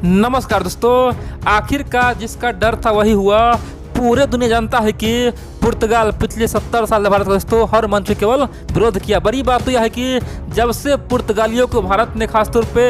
नमस्कार दोस्तों, आखिरकार जिसका डर था वही हुआ। पूरे दुनिया जानता है कि पुर्तगाल पिछले 70 साल से भारत का दोस्तों हर मंच पे केवल विरोध किया। बड़ी बात तो यह है कि जब से पुर्तगालियों को भारत ने खासतौर पे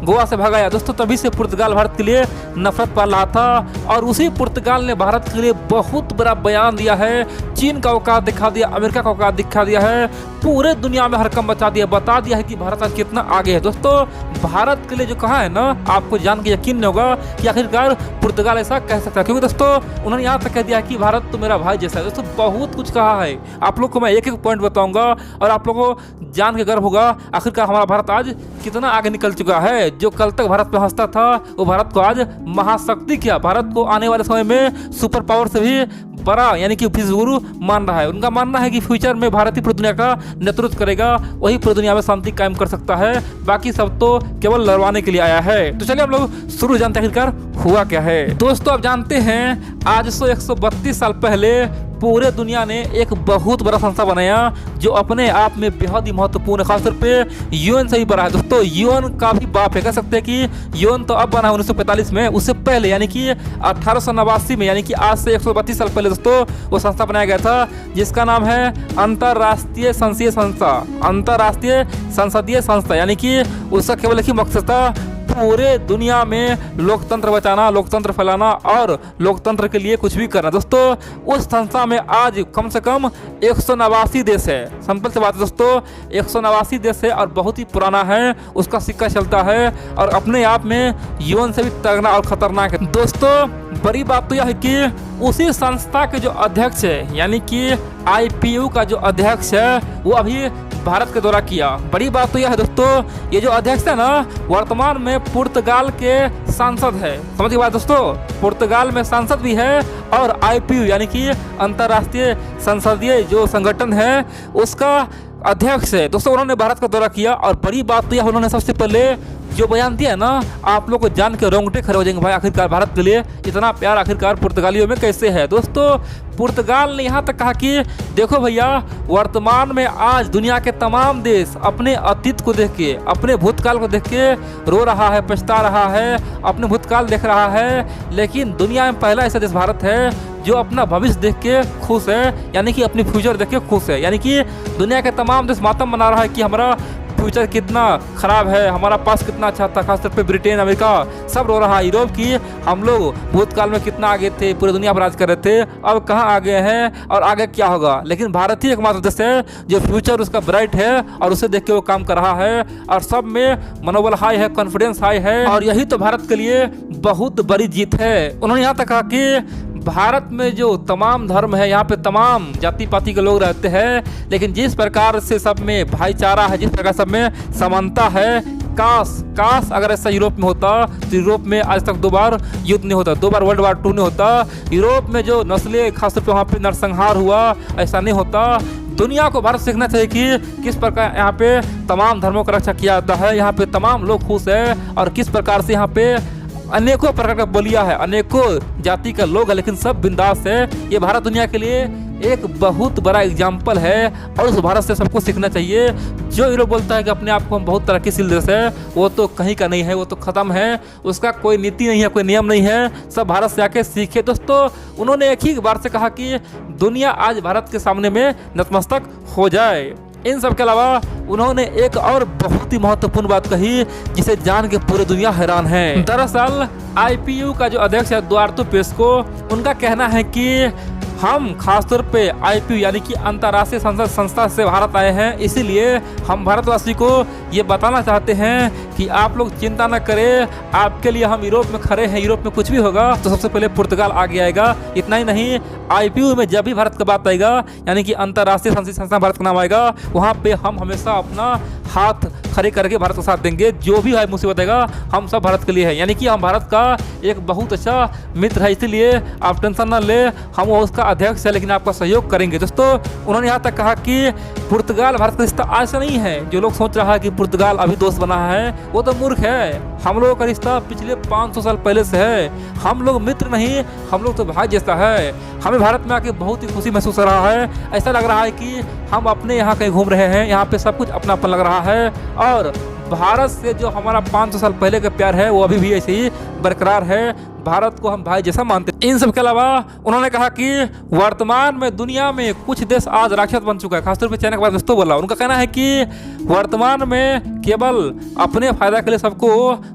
गोवा से भगाया दोस्तों, तभी से पुर्तगाल भारत के लिए नफरत पाल रहा था। और उसी पुर्तगाल ने भारत के लिए बहुत बड़ा बयान दिया है, चीन का औकात दिखा दिया, अमेरिका का औकात दिखा दिया है, पूरे दुनिया में हरकम मचा दिया, बता दिया है कि भारत आज कितना आगे है। दोस्तों भारत के लिए जो कहा है ना, आपको जान के यकीन नहीं होगा कि आखिरकार पुर्तगाल ऐसा कह सकता है, क्योंकि दोस्तों उन्होंने यहाँ तक कह दिया कि भारत तो मेरा भाई जैसा है। दोस्तों बहुत कुछ कहा है, आप लोग को मैं एक एक पॉइंट बताऊंगा और आप लोगों को जान के गर्व होगा आखिरकार हमारा भारत आज कितना आगे निकल चुका है। जो कल तक भारत पे हंसता था वो भारत को आज महाशक्ति किया, भारत को आने वाले समय में सुपर पावर से भी बड़ा यानी कि विश्वगुरु मान रहा है। उनका मानना है कि फ्यूचर में भारत ही पूरी दुनिया का नेतृत्व करेगा, वही पूरी दुनिया में शांति कायम कर सकता है, बाकी सब तो केवल लड़वाने के लिए आया है। तो चलिए हम लोग शुरू जानते हैं आखिरकार हुआ क्या है। दोस्तों आप जानते हैं आज से 132 साल पहले पूरे दुनिया ने एक बहुत बड़ा संस्था बनाया जो अपने आप में बेहद ही महत्वपूर्ण है, खासतौर पे यूएन से ही बड़ा है। दोस्तों यूएन का भी बाप है, कह सकते हैं कि यूएन तो अब बना है 1945 में, उससे पहले यानी कि 1889 में, यानी कि आज से 132 साल पहले दोस्तों वो संस्था बनाया गया था, जिसका नाम है अंतर्राष्ट्रीय संसदीय संस्था। अंतर्राष्ट्रीय संसदीय संस्था यानी कि उसका केवल एक ही मकसद था, पूरे दुनिया में लोकतंत्र बचाना, लोकतंत्र फैलाना और लोकतंत्र के लिए कुछ भी करना। दोस्तों उस संस्था में आज कम से कम 189 देश है। सिंपल सी बात है दोस्तों, 189 देश है और बहुत ही पुराना है, उसका सिक्का चलता है और अपने आप में यूएन से भी तगड़ा और खतरनाक है। दोस्तों बड़ी बात तो यह है कि उसी संस्था के जो अध्यक्ष है यानी कि आईपीयू का जो अध्यक्ष है वो अभी भारत का दौरा किया। बड़ी बात तो यह है दोस्तों, ये जो अध्यक्ष है ना वर्तमान में पुर्तगाल के सांसद है। समझ गए बात दोस्तों, पुर्तगाल में सांसद भी है और आईपीयू यानी कि अंतर्राष्ट्रीय संसदीय जो संगठन है उसका अध्यक्ष है। दोस्तों उन्होंने भारत का दौरा किया और बड़ी बात तो यह उन्होंने सबसे पहले जो बयान दिया है ना, आप लोग को जान के रोंगटे खड़े हो जाएंगे भाई, आखिरकार भारत के लिए इतना प्यार आखिरकार पुर्तगालियों में कैसे है। दोस्तों पुर्तगाल ने यहाँ तक कहा कि देखो भैया, वर्तमान में आज दुनिया के तमाम देश अपने अतीत को देख के, अपने भूतकाल को देख के रो रहा है, पछता रहा है, अपने भूतकाल देख रहा है, लेकिन दुनिया में पहला ऐसा देश भारत है जो अपना भविष्य देख के खुश है, यानी कि अपनी फ्यूचर देख के खुश है। यानी कि दुनिया के तमाम देश मातम मना रहा है कि हमारा फ्यूचर कितना खराब है, हमारा पास कितना अच्छा था, खासतौर पे ब्रिटेन, अमेरिका सब रो रहा है, यूरोप की हम लोग भूतकाल में कितना आगे थे, पूरी दुनिया पर राज कर रहे थे, अब कहाँ आगे हैं और आगे क्या होगा। लेकिन भारत ही एकमात्र देश है जो फ्यूचर उसका ब्राइट है और उसे देख के वो काम कर रहा है और सब में मनोबल हाई है, कॉन्फिडेंस हाई है और यही तो भारत के लिए बहुत बड़ी जीत है। उन्होंने यहाँ तक कहा कि भारत में जो तमाम धर्म है, यहाँ पे तमाम जाति पाति के लोग रहते हैं, लेकिन जिस प्रकार से सब में भाईचारा है, जिस प्रकार सब में समानता है, काश अगर ऐसा यूरोप में होता तो यूरोप में आज तक 2 बार युद्ध नहीं होता, 2 बार वर्ल्ड वार 2 नहीं होता, यूरोप में जो नस्लें खासतौर पे वहाँ पे नरसंहार हुआ ऐसा नहीं होता। दुनिया को भारत सीखना चाहिए कि किस प्रकार यहाँ पे तमाम धर्मों का रक्षा किया जाता है, यहाँ पे तमाम लोग खुश है और किस प्रकार से यहाँ पे अनेकों प्रकार का बोलिया है, अनेकों जाति का लोग है, लेकिन सब बिंदास है। ये भारत दुनिया के लिए एक बहुत बड़ा एग्जाम्पल है और उस भारत से सबको सीखना चाहिए। जो यूरोप बोलता है कि अपने आप को हम बहुत तरक्कीशील देश है, वो तो कहीं का नहीं है, वो तो ख़त्म है, उसका कोई नीति नहीं है, कोई नियम नहीं है, सब भारत से आके सीखे। दोस्तों उन्होंने एक ही बार से कहा कि दुनिया आज भारत के सामने में नतमस्तक हो जाए। इन सब के अलावा उन्होंने एक और बहुत ही महत्वपूर्ण बात कही जिसे जान के पूरी दुनिया हैरान है। दरअसल आईपीयू का जो अध्यक्ष है दुआर्तो पेस्को, उनका कहना है कि हम खासतौर पे आईपीयू यानी कि अंतर्राष्ट्रीय संसद संस्था से भारत आए हैं, इसीलिए हम भारतवासी को ये बताना चाहते हैं कि आप लोग चिंता न करें, आपके लिए हम यूरोप में खड़े हैं, यूरोप में कुछ भी होगा तो सबसे पहले पुर्तगाल आगे आएगा। इतना ही नहीं, आईपीयू में जब भी भारत का बात आएगा यानी कि अंतर्राष्ट्रीय संसदीय संस्था भारत का नाम आएगा, वहाँ पे हम हमेशा अपना हाथ खड़े करके भारत का साथ देंगे, जो भी है मुसीबत आएगा हम सब भारत के लिए है। यानी कि हम भारत का एक बहुत अच्छा मित्र है, इसीलिए आप टेंशन ना ले, हम उसका अध्यक्ष है लेकिन आपका सहयोग करेंगे। दोस्तों उन्होंने यहाँ तक कहा कि पुर्तगाल भारत का रिश्ता आज से नहीं है। जो लोग सोच रहा है कि पुर्तगाल अभी दोस्त बना है वो तो मूर्ख है। हम लोगों का रिश्ता पिछले 500 साल पहले से है। हम लोग मित्र नहीं, हम लोग तो भाई जैसा है। हमें भारत में आके बहुत ही खुशी महसूस हो रहा है। ऐसा लग रहा है कि हम अपने यहाँ कहीं घूम रहे हैं, यहाँ पे सब कुछ अपनापन लग रहा है। और भारत से जो हमारा 500 साल पहले का प्यार है वो अभी भी ऐसे ही बरकरार है, भारत को हम भाई जैसा मानते हैं। इन सब के अलावा उन्होंने कहा कि वर्तमान में दुनिया में कुछ देश आज राक्षस बन चुका है, खासतौर पर चाइना के बारे में दोस्तों बोला। उनका कहना है कि वर्तमान में केवल अपने फायदा के लिए सबको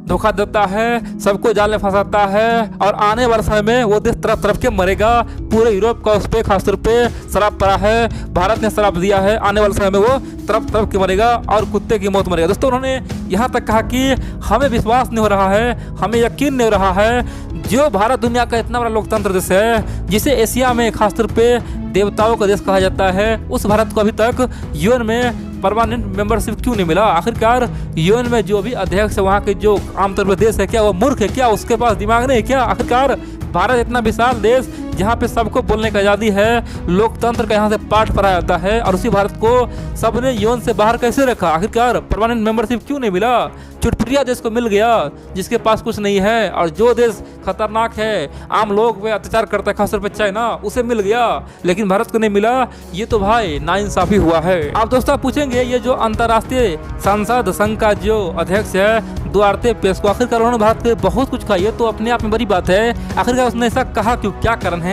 धोखा देता है, सबको जाल में फंसाता है और आने वाले समय में वो देश तरफ तरफ के मरेगा। पूरे यूरोप का उस पर खासतौर पर शराब पड़ा है, भारत ने शराब दिया है, आने वाले समय में वो तरफ तरफ के मरेगा और कुत्ते की मौत मरेगा। दोस्तों उन्होंने यहाँ तक कहा कि हमें विश्वास नहीं हो रहा है, हमें यकीन नहीं हो रहा है, जो भारत दुनिया का इतना बड़ा लोकतंत्र देश है, जिसे एशिया में खासतौर पे देवताओं का देश कहा जाता है, उस भारत को अभी तक यूएन में परमानेंट मेंबरशिप क्यों नहीं मिला। आखिरकार यूएन में जो भी अध्यक्ष है वहाँ के जो आमतौर पर देश है, क्या वो मूर्ख है, क्या उसके पास दिमाग नहीं है क्या। आखिरकार भारत इतना विशाल देश जहाँ पे सबको बोलने की आज़ादी है, लोकतंत्र का यहाँ से पाठ पढ़ाया जाता है, और उसी भारत को सबने यूएन से बाहर कैसे रखा। आखिरकार परमानेंट मेंबरशिप क्यों नहीं मिला। चुटपुटिया देश को मिल गया जिसके पास कुछ नहीं है, और जो देश खतरनाक है, आम लोग पे अत्याचार करता है, खासतौर पर चाइना, उसे मिल गया, लेकिन भारत को नहीं मिला। ये तो भाई नाइंसाफी हुआ है। आप दोस्तों पूछेंगे ये जो अंतर्राष्ट्रीय संसद संघ का जो अध्यक्ष है दुआर्ते पेस्को, आखिरकार उन्होंने भारत के बहुत कुछ कहा, ये तो अपने आप में बड़ी बात है। आखिरकार उसने ऐसा कहा क्यों, क्या कारण है।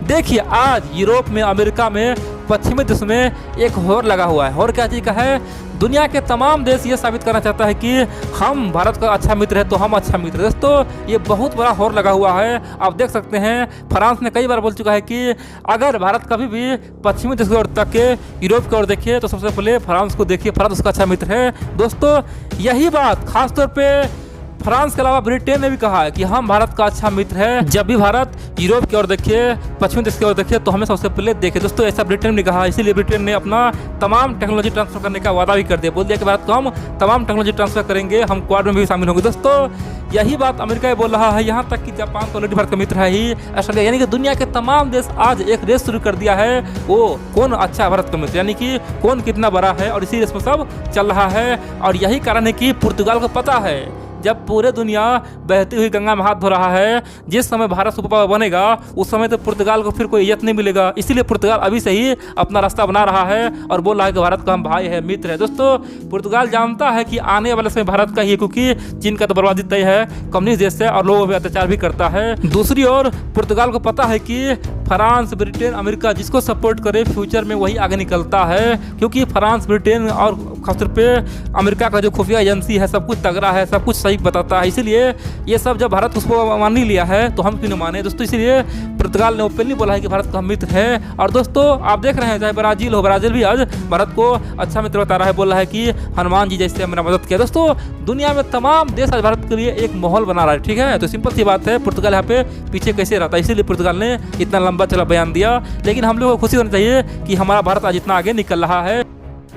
देखिए आज यूरोप में, अमेरिका में, पश्चिमी देश में एक होड़ लगा हुआ है। और क्या चीज़ का है, दुनिया के तमाम देश ये साबित करना चाहता है कि हम भारत का अच्छा मित्र है तो हम अच्छा मित्र है। दोस्तों ये बहुत बड़ा होड़ लगा हुआ है। आप देख सकते हैं फ्रांस ने कई बार बोल चुका है कि अगर भारत कभी भी पश्चिमी देश की ओर तके, यूरोप की ओर देखिए तो सबसे पहले फ्रांस को देखिए, फ्रांस उसका अच्छा मित्र है। दोस्तों यही बात खासतौर पर फ्रांस के अलावा ब्रिटेन ने भी कहा है कि हम भारत का अच्छा मित्र है। जब भी भारत यूरोप की ओर देखिए, पश्चिमी देश की ओर देखिए तो हमें सबसे पहले देखे। दोस्तों ऐसा ब्रिटेन ने कहा, इसीलिए ब्रिटेन ने अपना तमाम टेक्नोलॉजी ट्रांसफर करने का वादा भी कर दिया, बोल दिया कि भारत को हम तमाम टेक्नोलॉजी ट्रांसफर करेंगे, हम क्वाड में भी शामिल होंगे। दोस्तों यही बात अमेरिका बोल रहा है, यहाँ तक कि जापान तो ऑलरेडी भारत का मित्र है ही, ऑस्ट्रेलिया, यानी कि दुनिया के तमाम देश आज एक रेस शुरू कर दिया है, वो कौन अच्छा भारत का मित्र, यानी कि कौन कितना बड़ा है, और इसी रेस में सब चल रहा है। और यही कारण है कि पुर्तगाल को पता है जब पूरे दुनिया बहती हुई गंगा में हाथ धो रहा है, जिस समय भारत सुपर पावर बनेगा उस समय तो पुर्तगाल को फिर कोई इज्जत नहीं मिलेगा। इसीलिए पुर्तगाल अभी से ही अपना रास्ता बना रहा है और बोल रहा है कि भारत का हम भाई है, मित्र है। दोस्तों पुर्तगाल जानता है कि आने वाले समय भारत का ही, क्योंकि चीन का तो बर्बादी तय है, कम्युनिस्ट देश है और लोगों पर अत्याचार भी करता है। दूसरी ओर पुर्तगाल को पता है कि फ्रांस, ब्रिटेन, अमेरिका जिसको सपोर्ट करे फ्यूचर में वही आगे निकलता है, क्योंकि फ्रांस, ब्रिटेन और खासतौर पे अमेरिका का जो खुफिया एजेंसी है सब कुछ तगड़ा है, सब कुछ सही बताता है। इसीलिए ये सब जब भारत उसको मान ही लिया है तो हम क्यों नहीं माने। दोस्तों इसीलिए पुर्तगाल ने ओपनली बोला है कि भारत का मित्र है। और दोस्तों आप देख रहे हैं चाहे ब्राजील हो, ब्राजील भी आज भारत को अच्छा मित्र बता रहा है, बोल रहा है कि हनुमान जी जैसे मेरा मदद किया। दोस्तों दुनिया में तमाम देश आज भारत के लिए एक माहौल बना रहा है, ठीक है। तो सिंपल सी बात है, पुर्तगाल यहाँ पे पीछे कैसे रहता है, इसीलिए पुर्तगाल ने इतना लंबा चला बयान दिया। लेकिन हम लोग को खुशी होनी चाहिए कि हमारा भारत आज इतना आगे निकल रहा है।